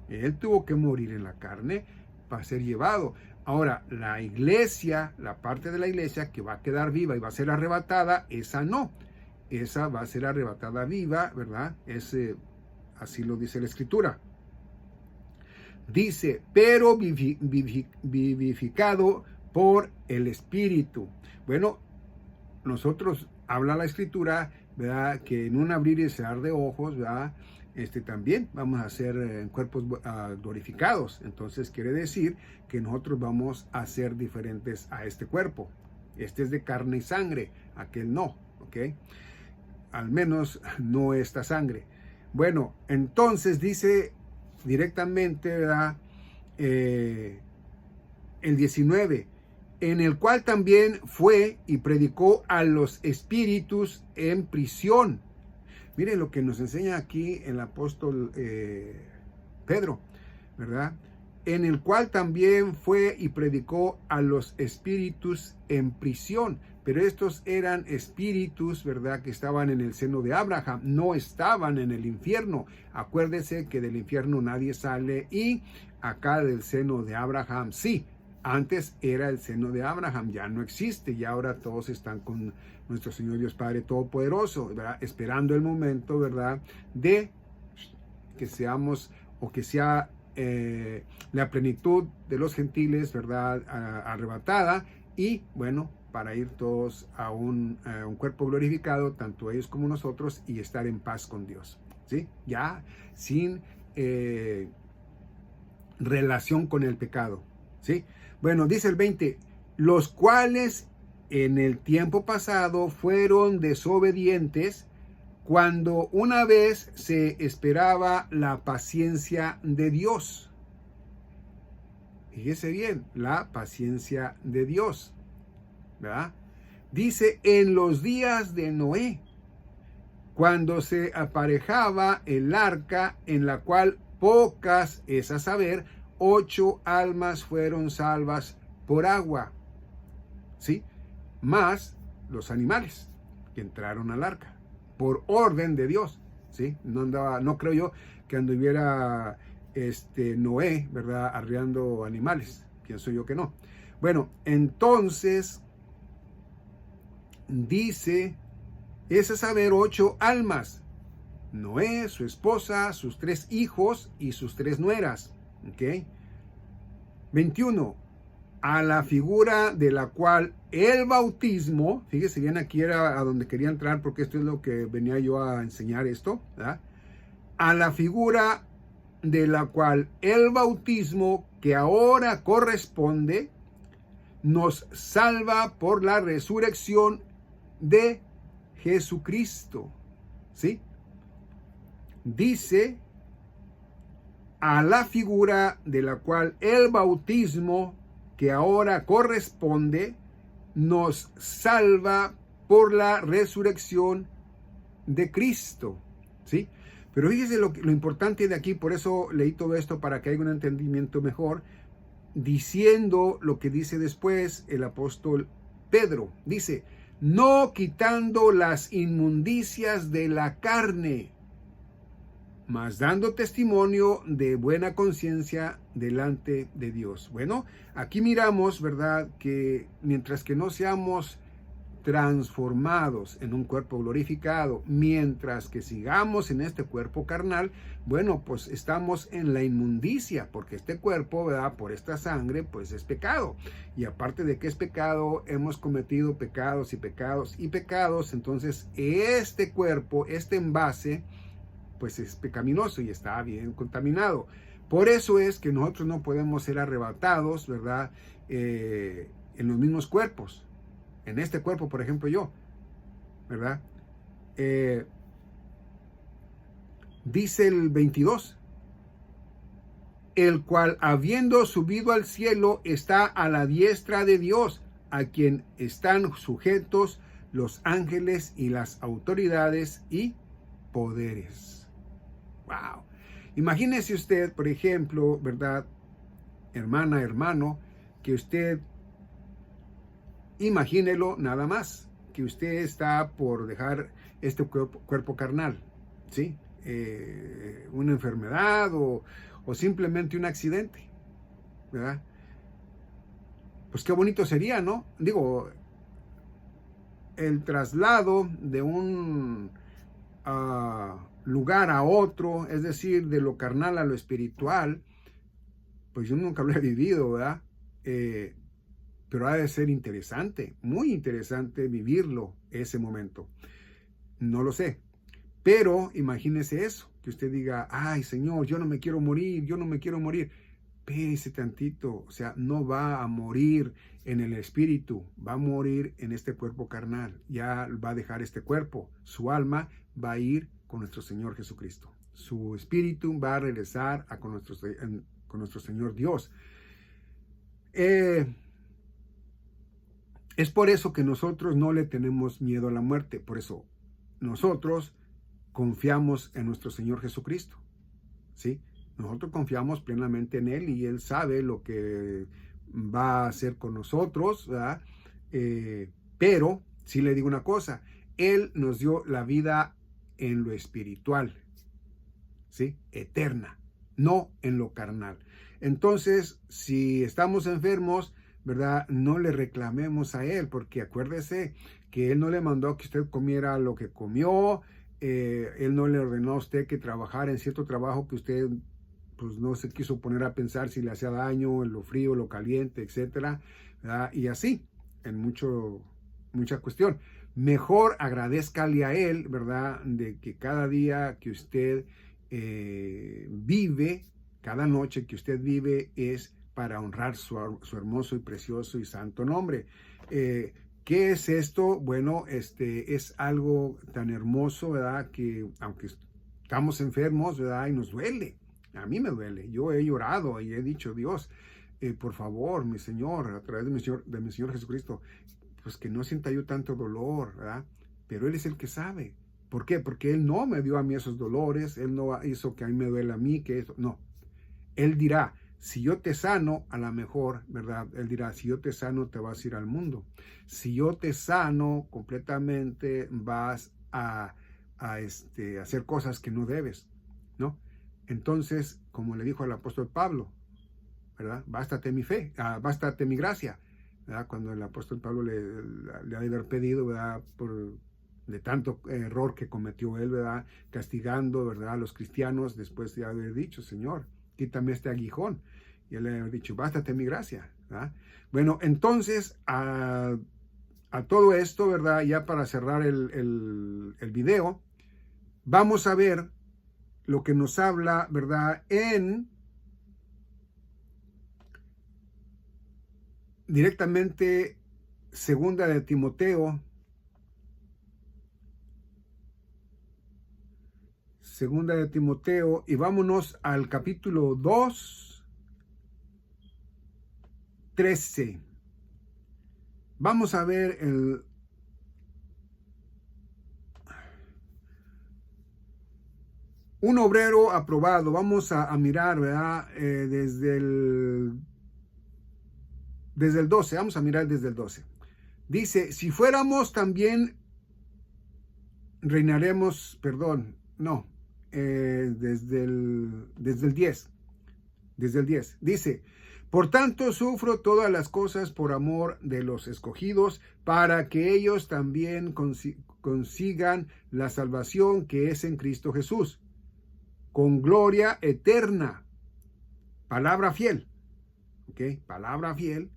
Él tuvo que morir en la carne para ser llevado. Ahora, la iglesia, la parte de la iglesia que va a quedar viva y va a ser arrebatada, esa no. Esa va a ser arrebatada viva, ¿verdad? Así lo dice la Escritura. Dice, pero vivificado por el Espíritu. Bueno, nosotros habla la Escritura, ¿verdad?, que en un abrir y cerrar de ojos, ¿verdad?, también vamos a ser cuerpos glorificados. Entonces quiere decir que nosotros vamos a ser diferentes a este cuerpo. Este es de carne y sangre, aquel no, ¿ok? Al menos no esta sangre. Bueno, entonces dice directamente, ¿verdad?, el 19, en el cual también fue y predicó a los espíritus en prisión. Miren lo que nos enseña aquí el apóstol Pedro, ¿verdad? En el cual también fue y predicó a los espíritus en prisión. Pero estos eran espíritus, ¿verdad?, que estaban en el seno de Abraham, no estaban en el infierno. Acuérdense que del infierno nadie sale y acá del seno de Abraham sí. Antes era el seno de Abraham, ya no existe y ahora todos están con nuestro Señor Dios Padre Todopoderoso, ¿verdad?, esperando el momento, ¿verdad?, de que seamos o que sea la plenitud de los gentiles, ¿verdad?, arrebatada y bueno, para ir todos a un cuerpo glorificado, tanto ellos como nosotros, y estar en paz con Dios, ¿sí? Ya sin relación con el pecado, ¿sí? Bueno, dice el 20, los cuales en el tiempo pasado fueron desobedientes cuando una vez se esperaba la paciencia de Dios. Fíjese bien, la paciencia de Dios, ¿verdad? Dice, en los días de Noé, cuando se aparejaba el arca, en la cual pocas, es a saber, 8 almas fueron salvas por agua, ¿sí? Más los animales que entraron al arca, por orden de Dios, ¿sí? No creo yo que anduviera Noé, ¿verdad?, arriando animales, pienso yo que no. Bueno, entonces dice, es a saber 8 almas, Noé, su esposa, sus 3 hijos y sus 3 nueras, ¿ok? 21, a la figura de la cual el bautismo, fíjese bien, aquí era a donde quería entrar porque esto es lo que venía yo a enseñar esto, ¿verdad? A la figura de la cual el bautismo que ahora corresponde nos salva por la resurrección de Jesucristo, ¿sí? Dice, a la figura de la cual el bautismo que ahora corresponde nos salva por la resurrección de Cristo, ¿sí? Pero fíjese lo importante de aquí, por eso leí todo esto para que haya un entendimiento mejor, diciendo lo que dice después el apóstol Pedro. Dice, no quitando las inmundicias de la carne, mas dando testimonio de buena conciencia delante de Dios. Bueno, aquí miramos, ¿verdad?, que mientras que no seamos transformados en un cuerpo glorificado, mientras que sigamos en este cuerpo carnal, bueno, pues estamos en la inmundicia, porque este cuerpo, ¿verdad?, por esta sangre, pues es pecado. Y aparte de que es pecado, hemos cometido pecados y pecados y pecados, entonces este cuerpo, este envase, pues es pecaminoso y está bien contaminado. Por eso es que nosotros no podemos ser arrebatados, ¿verdad?, en los mismos cuerpos. En este cuerpo, por ejemplo, yo, ¿verdad? Dice el 22, el cual habiendo subido al cielo está a la diestra de Dios, a quien están sujetos los ángeles y las autoridades y poderes. Wow. Imagínese usted, por ejemplo, ¿verdad?, hermana, hermano, que usted, imagínelo nada más, que usted está por dejar este cuerpo carnal, ¿sí? Una enfermedad o simplemente un accidente, ¿verdad? Pues qué bonito sería, ¿no? Digo, el traslado de un lugar a otro, es decir, de lo carnal a lo espiritual, pues yo nunca lo he vivido, ¿verdad? Pero ha de ser interesante, muy interesante vivirlo ese momento. No lo sé, pero imagínese eso, que usted diga, ay Señor, yo no me quiero morir, yo no me quiero morir. Espérese tantito, o sea, no va a morir en el espíritu, va a morir en este cuerpo carnal, ya va a dejar este cuerpo, su alma va a ir con nuestro Señor Jesucristo, su espíritu va a regresar con nuestro Señor Dios. Es por eso que nosotros no le tenemos miedo a la muerte. Por eso nosotros confiamos en nuestro Señor Jesucristo, ¿sí? Nosotros confiamos plenamente en Él y Él sabe lo que va a hacer con nosotros, ¿verdad? Pero, sí le digo una cosa, Él nos dio la vida en lo espiritual, ¿sí? Eterna, no en lo carnal. Entonces, si estamos enfermos, ¿verdad? No le reclamemos a Él, porque acuérdese que Él no le mandó que usted comiera lo que comió, Él no le ordenó a usted que trabajara en cierto trabajo que usted pues no se quiso poner a pensar si le hacía daño, en lo frío, lo caliente, etcétera, ¿verdad? Y así, en mucha cuestión. Mejor agradézcale a Él, ¿verdad? De que cada día que usted vive, cada noche que usted vive es para honrar su hermoso y precioso y santo nombre. ¿Qué es esto? Bueno, es algo tan hermoso, ¿verdad? Que aunque estamos enfermos, ¿verdad? Y nos duele. A mí me duele. Yo he llorado y he dicho, Dios, por favor, mi Señor, a través de mi Señor Jesucristo, pues que no sienta yo tanto dolor, ¿verdad? Pero Él es el que sabe. ¿Por qué? Porque Él no me dio a mí esos dolores, Él no hizo que a mí me duela a mí, que eso, no. Él dirá, si yo te sano, a lo mejor, ¿verdad? Él dirá, si yo te sano, te vas a ir al mundo. Si yo te sano completamente, vas a hacer cosas que no debes, ¿no? Entonces, como le dijo al apóstol Pablo, ¿verdad? Bástate mi fe, bástate mi gracia, ¿verdad? Cuando el apóstol Pablo le ha de haber pedido, ¿verdad? De tanto error que cometió él, ¿verdad? Castigando, ¿verdad? A los cristianos, después de haber dicho, Señor, quítame este aguijón. Y él le ha dicho, bástate mi gracia, ¿verdad? Bueno, entonces, a todo esto, ¿verdad? Ya para cerrar el video, vamos a ver lo que nos habla, ¿verdad? Directamente segunda de Timoteo, y vámonos al capítulo 2, 13. Vamos a ver un obrero aprobado. Vamos a mirar, ¿verdad? Desde el 12, vamos a mirar desde el 12. Dice, si fuéramos también reinaremos, perdón, no, desde el 10. Desde el 10. Dice, por tanto sufro todas las cosas por amor de los escogidos, para que ellos también consigan la salvación que es en Cristo Jesús, con gloria eterna. Palabra fiel. ¿Ok? Palabra fiel.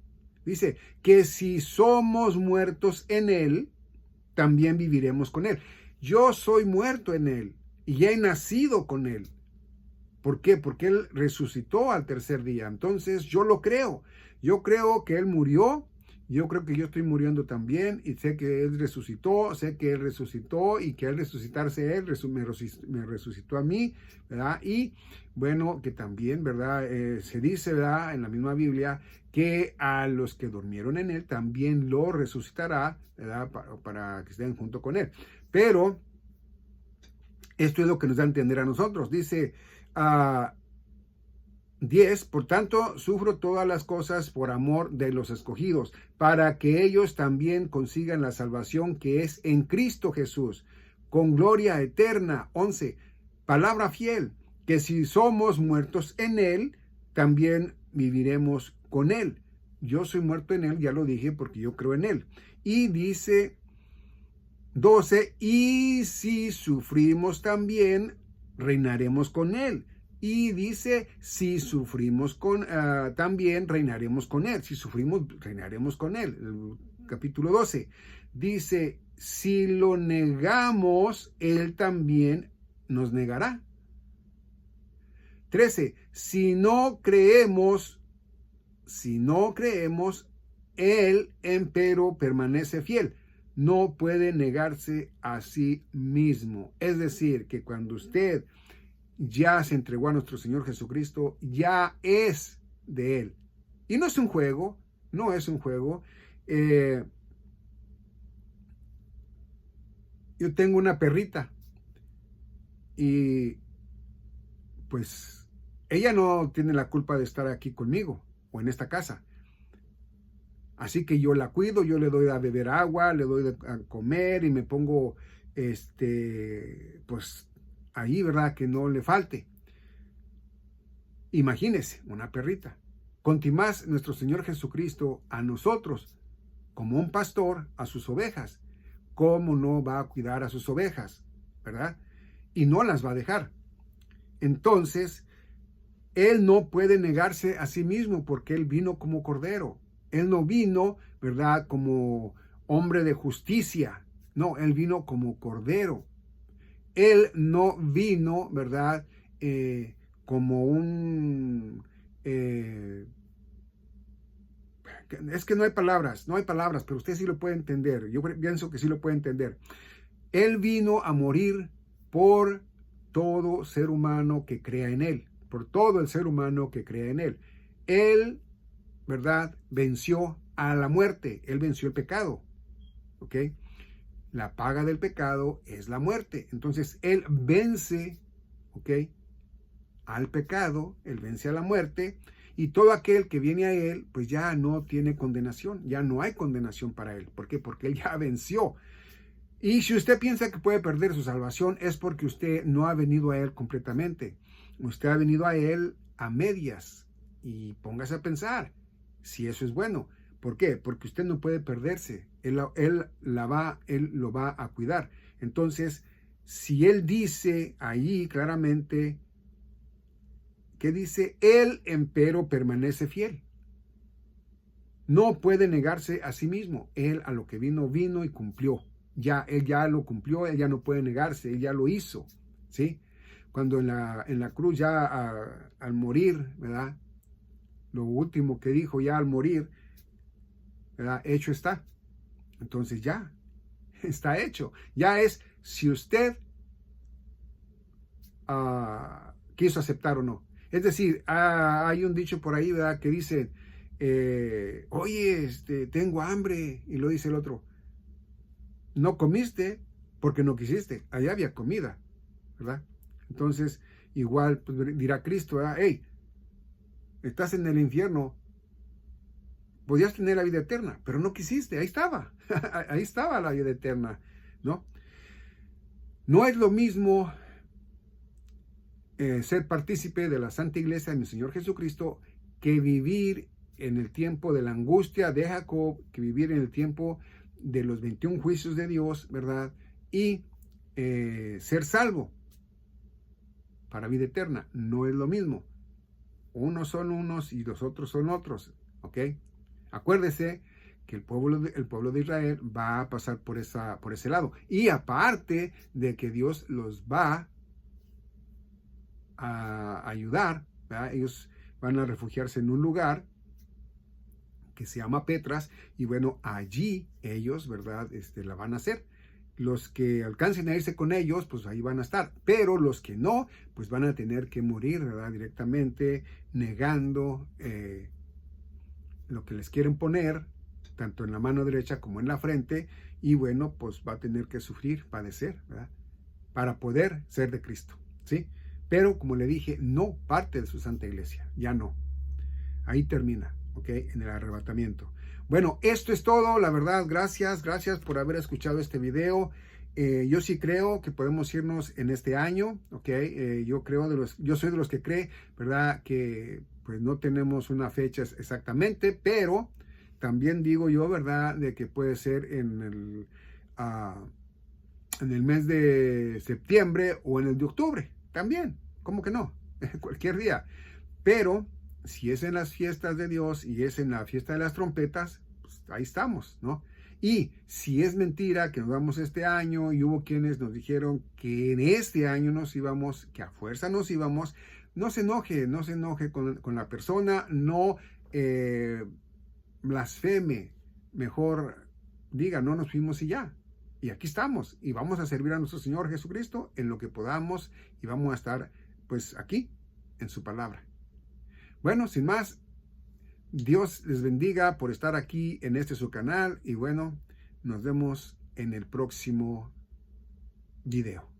Dice que si somos muertos en Él, también viviremos con Él. Yo soy muerto en Él y he nacido con Él. ¿Por qué? Porque Él resucitó al tercer día. Entonces yo lo creo. Yo creo que Él murió. Yo creo que yo estoy muriendo también. Y sé que Él resucitó. Sé que Él resucitó. Y que al resucitarse Él me resucitó a mí. ¿Verdad? Y bueno, que también, ¿verdad? Se dice, ¿verdad? En la misma Biblia, que a los que durmieron en Él también lo resucitará, ¿verdad? Para que estén junto con Él. Pero esto es lo que nos da a entender a nosotros. Dice 10, por tanto, sufro todas las cosas por amor de los escogidos, para que ellos también consigan la salvación que es en Cristo Jesús, con gloria eterna. 11, palabra fiel, que si somos muertos en Él, también viviremos con Él. Yo soy muerto en Él, ya lo dije, porque yo creo en Él. Y dice 12, y si sufrimos también, reinaremos con Él. Y dice, si sufrimos también reinaremos con Él. Si sufrimos, reinaremos con Él. El capítulo 12 dice, si lo negamos, Él también nos negará. 13, si no creemos, Él empero permanece fiel. No puede negarse a sí mismo. Es decir, que cuando usted ya se entregó a nuestro Señor Jesucristo, ya es de Él. Y no es un juego, no es un juego. yo tengo una perrita y pues ella no tiene la culpa de estar aquí conmigo o en esta casa. Así que yo la cuido, yo le doy a beber agua, le doy a comer y me pongo, pues ahí, ¿verdad? Que no le falte. Imagínese, una perrita. Contimás nuestro Señor Jesucristo a nosotros, como un pastor, a sus ovejas. ¿Cómo no va a cuidar a sus ovejas? ¿Verdad? Y no las va a dejar. Entonces, Él no puede negarse a sí mismo porque Él vino como cordero. Él no vino, ¿verdad?, como hombre de justicia. No, Él vino como cordero. Él no vino, ¿verdad?, como un... es que no hay palabras, pero usted sí lo puede entender. Yo pienso que sí lo puede entender. Él vino a morir por todo ser humano que crea en Él, por todo el ser humano que crea en Él. Él, ¿verdad?, venció a la muerte, Él venció el pecado, ¿ok? La paga del pecado es la muerte. Entonces, Él vence, ¿ok?, al pecado, Él vence a la muerte, y todo aquel que viene a Él, pues ya no tiene condenación, ya no hay condenación para Él. ¿Por qué? Porque Él ya venció. Y si usted piensa que puede perder su salvación, es porque usted no ha venido a Él completamente. Usted ha venido a Él a medias. Y póngase a pensar si eso es bueno. ¿Por qué? Porque usted no puede perderse. Él lo va a cuidar. Entonces, si Él dice ahí claramente, ¿qué dice? Él, empero, permanece fiel. No puede negarse a sí mismo. Él a lo que vino y cumplió. Él ya lo cumplió, él ya no puede negarse, él ya lo hizo, ¿sí? Cuando en la cruz ya al morir, ¿verdad? Lo último que dijo ya al morir, ¿verdad? Hecho está. Entonces ya, está hecho. Ya es si usted quiso aceptar o no. Es decir, hay un dicho por ahí, ¿verdad?, que dice, oye, tengo hambre, y lo dice el otro, no comiste porque no quisiste, allá había comida, ¿verdad? Entonces, igual pues, dirá Cristo, ¿verdad? Hey, estás en el infierno, podías tener la vida eterna, pero no quisiste, ahí estaba, ahí estaba la vida eterna, ¿no? No es lo mismo ser partícipe de la Santa Iglesia de mi Señor Jesucristo que vivir en el tiempo de la angustia de Jacob, que vivir en el tiempo de los 21 juicios de Dios, ¿verdad? Y ser salvo para vida eterna. No es lo mismo. Unos son unos y los otros son otros, ¿ok? Acuérdese que el pueblo de Israel va a pasar por ese lado. Y aparte de que Dios los va a ayudar, ¿verdad? Ellos van a refugiarse en un lugar que se llama Petras, y bueno, allí ellos, ¿verdad?, la van a hacer. Los que alcancen a irse con ellos, pues ahí van a estar, pero los que no, pues van a tener que morir, ¿verdad?, directamente, negando lo que les quieren poner, tanto en la mano derecha como en la frente, y bueno, pues va a tener que sufrir, padecer, ¿verdad?, para poder ser de Cristo, ¿sí? Pero, como le dije, no parte de su Santa Iglesia, ya no. Ahí termina, ¿ok? En el arrebatamiento. Bueno, esto es todo, la verdad, gracias por haber escuchado este video. Yo sí creo que podemos irnos en este año, ¿ok? Yo soy de los que cree, ¿verdad?, que pues no tenemos una fecha exactamente, pero también digo yo, ¿verdad?, de que puede ser en el mes de septiembre o en el de octubre, también, ¿cómo que no? Cualquier día. Pero si es en las fiestas de Dios y es en la fiesta de las trompetas, pues ahí estamos, ¿no? Y si es mentira que nos vamos este año y hubo quienes nos dijeron que en este año nos íbamos, que a fuerza nos íbamos, no se enoje con la persona, no blasfeme, mejor diga, no nos fuimos y ya. Y aquí estamos y vamos a servir a nuestro Señor Jesucristo en lo que podamos y vamos a estar pues aquí en su palabra. Bueno, sin más, Dios les bendiga por estar aquí en su canal y bueno, nos vemos en el próximo video.